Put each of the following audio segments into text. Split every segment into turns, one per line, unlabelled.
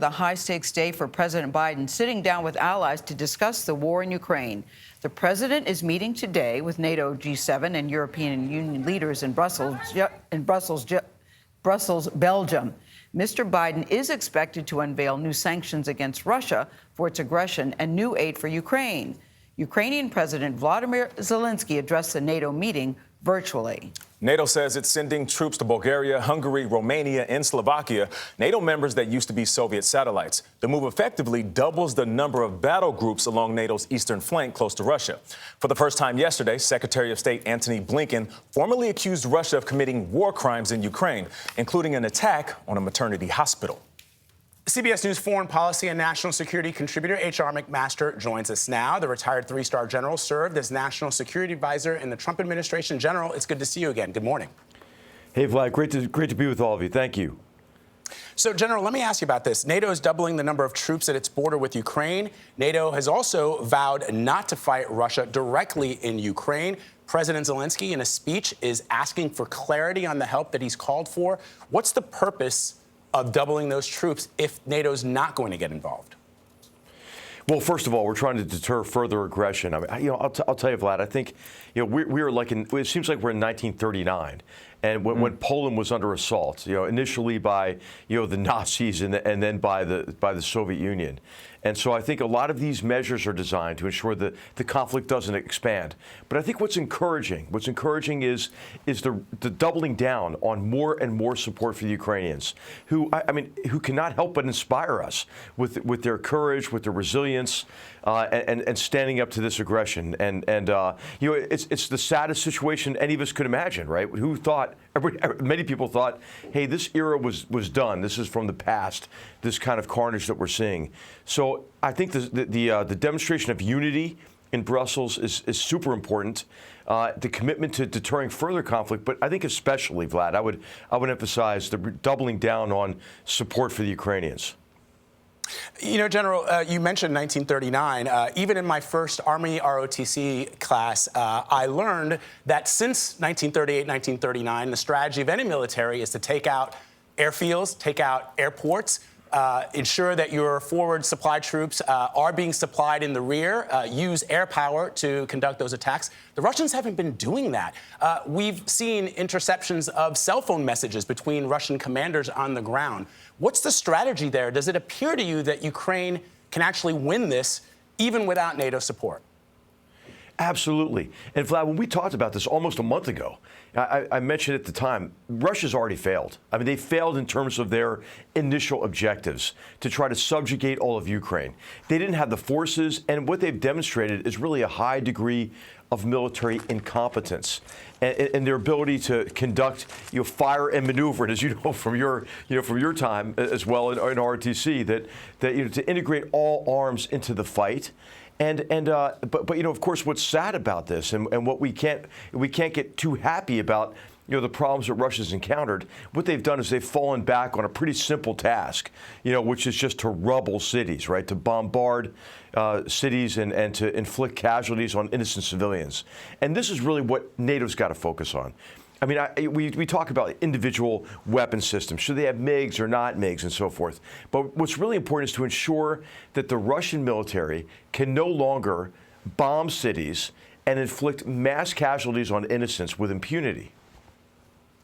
a high-stakes day for President Biden, sitting down with allies to discuss the war in Ukraine. The president is meeting today with NATO, G7, and European Union leaders in Brussels, Belgium. Mr. Biden is expected to unveil new sanctions against Russia for its aggression and new aid for Ukraine. Ukrainian President Volodymyr Zelensky addressed the NATO meeting virtually.
NATO says it's sending troops to Bulgaria, Hungary, Romania, and Slovakia, NATO members that used to be Soviet satellites. The move effectively doubles the number of battle groups along NATO's eastern flank close to Russia. For the first time yesterday, Secretary of State Antony Blinken formally accused Russia of committing war crimes in Ukraine, including an attack on a maternity hospital.
CBS News foreign policy and national security contributor H.R. McMaster joins us now. The retired three-star general served as National Security Adviser in the Trump administration. General, it's good to see you again. Good morning.
Hey, Vlad, great to be with all of you. Thank you.
So, General, let me ask you about this. NATO is doubling the number of troops at its border with Ukraine. NATO has also vowed not to fight Russia directly in Ukraine. President Zelensky, in a speech, is asking for clarity on the help that he's called for. What's the purpose of doubling those troops if NATO's not going to get involved?
Well, first of all, we're trying to deter further aggression. I mean, I'll tell you, Vlad, I think, we are like it seems like we're in 1939. And when Poland was under assault, initially by, the Nazis and then by the Soviet Union. And so I think a lot of these measures are designed to ensure that the conflict doesn't expand. But I think what's encouraging is the doubling down on more and more support for the Ukrainians, who cannot help but inspire us with their courage, with their resilience, and standing up to this aggression. And it's the saddest situation any of us could imagine, right? Who thought? Many people thought, hey, this era was done. This is from the past, this kind of carnage that we're seeing. So I think the demonstration of unity in Brussels is super important. The commitment to deterring further conflict, but I think especially, Vlad, I would emphasize the doubling down on support for the Ukrainians.
General, you mentioned 1939. Even in my first Army ROTC class, I learned that since 1938, 1939, the strategy of any military is to take out airfields, take out airports, ensure that your forward supply troops are being supplied in the rear, use air power to conduct those attacks. The Russians haven't been doing that. We've seen interceptions of cell phone messages between Russian commanders on the ground. What's the strategy there? Does it appear to you that Ukraine can actually win this even without NATO support?
Absolutely. And Vlad, when we talked about this almost a month ago, I mentioned at the time, Russia's already failed. I mean, they failed in terms of their initial objectives to try to subjugate all of Ukraine. They didn't have the forces, and what they've demonstrated is really a high degree of military incompetence and their ability to conduct, fire and maneuver. And as you know from your time as well in RTC, that to integrate all arms into the fight. But of course, what's sad about this, and what we can't get too happy about, the problems that Russia's encountered. What they've done is they've fallen back on a pretty simple task, which is just to rubble cities, right? To bombard cities and to inflict casualties on innocent civilians. And this is really what NATO's got to focus on. I mean, we talk about individual weapon systems. Should they have MiGs or not MiGs and so forth? But what's really important is to ensure that the Russian military can no longer bomb cities and inflict mass casualties on innocents with impunity.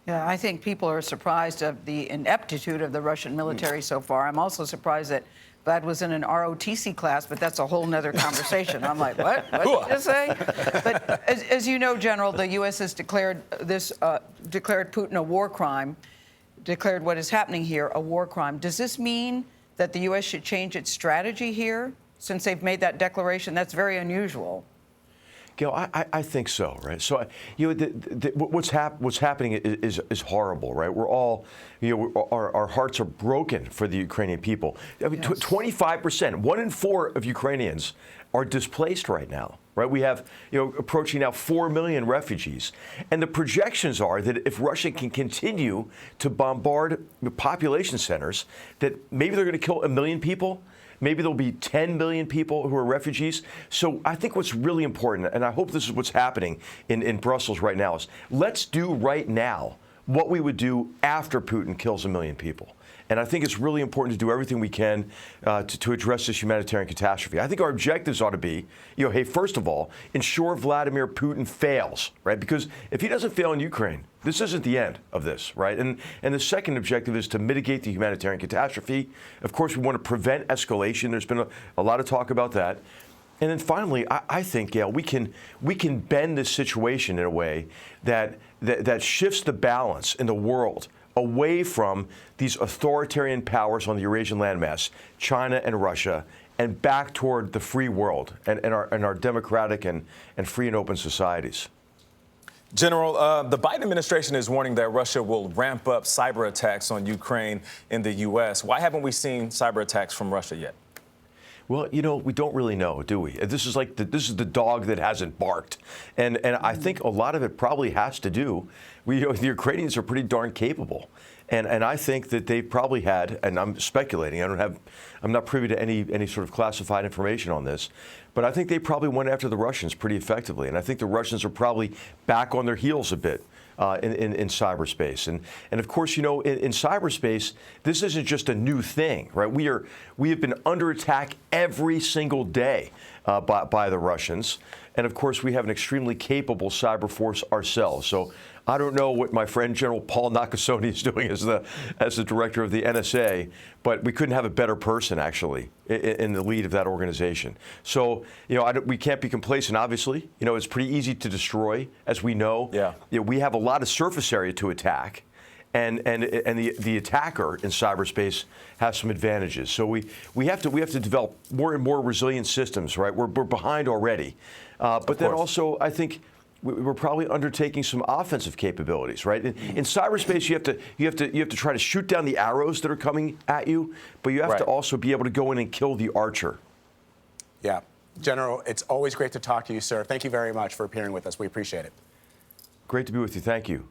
Yeah, I think people are surprised of the ineptitude of the Russian military so far. I'm also surprised that Vlad was in an ROTC class, but that's a whole nother conversation. I'm like, what? What did you just say? But as you know, General, the U.S. has declared Putin a war crime, declared what is happening here a war crime. Does this mean that the U.S. should change its strategy here since they've made that declaration? That's very unusual.
Gayle, I think so, right? So, what's happening is horrible, right? We're all, our hearts are broken for the Ukrainian people. I mean, 25%, 1 in 4 of Ukrainians are displaced right now, right? We have, approaching now 4 million refugees. And the projections are that if Russia can continue to bombard population centers, that maybe they're going to kill 1 million people. Maybe there'll be 10 million people who are refugees. So I think what's really important, and I hope this is what's happening in Brussels right now, is let's do right now what we would do after Putin kills 1 million people. And I think it's really important to do everything we can to address this humanitarian catastrophe. I think our objectives ought to be, hey, first of all, ensure Vladimir Putin fails, right? Because if he doesn't fail in Ukraine, this isn't the end of this, right? And the second objective is to mitigate the humanitarian catastrophe. Of course, we want to prevent escalation. There's been a lot of talk about that. And then finally, I think, Gayle, we can bend this situation in a way that shifts the balance in the world away from these authoritarian powers on the Eurasian landmass, China and Russia, and back toward the free world and our democratic and free and open societies.
General, the Biden administration is warning that Russia will ramp up cyber attacks on Ukraine in the U.S. Why haven't we seen cyber attacks from Russia yet?
Well, we don't really know, do we? This is like this is the dog that hasn't barked, and I think a lot of it probably has to do. The Ukrainians are pretty darn capable, and I think that they probably had, and I'm speculating. I'm not privy to any sort of classified information on this, but I think they probably went after the Russians pretty effectively, and I think the Russians are probably back on their heels a bit. In cyberspace. And of course, in cyberspace, this isn't just a new thing, right? We have been under attack every single day by the Russians. And of course, we have an extremely capable cyber force ourselves. So I don't know what my friend General Paul Nakasone is doing as the director of the NSA, but we couldn't have a better person, actually, in the lead of that organization. So, we can't be complacent, obviously. It's pretty easy to destroy, as we know. Yeah. We have a lot of surface area to attack, and the attacker in cyberspace has some advantages. So we have to develop more and more resilient systems, right? We're behind already. But then also, I think we're probably undertaking some offensive capabilities, right? In cyberspace, you have to try to shoot down the arrows that are coming at you, but you have to also be able to go in and kill the archer.
Yeah. General, it's always great to talk to you, sir. Thank you very much for appearing with us. We appreciate it.
Great to be with you. Thank you.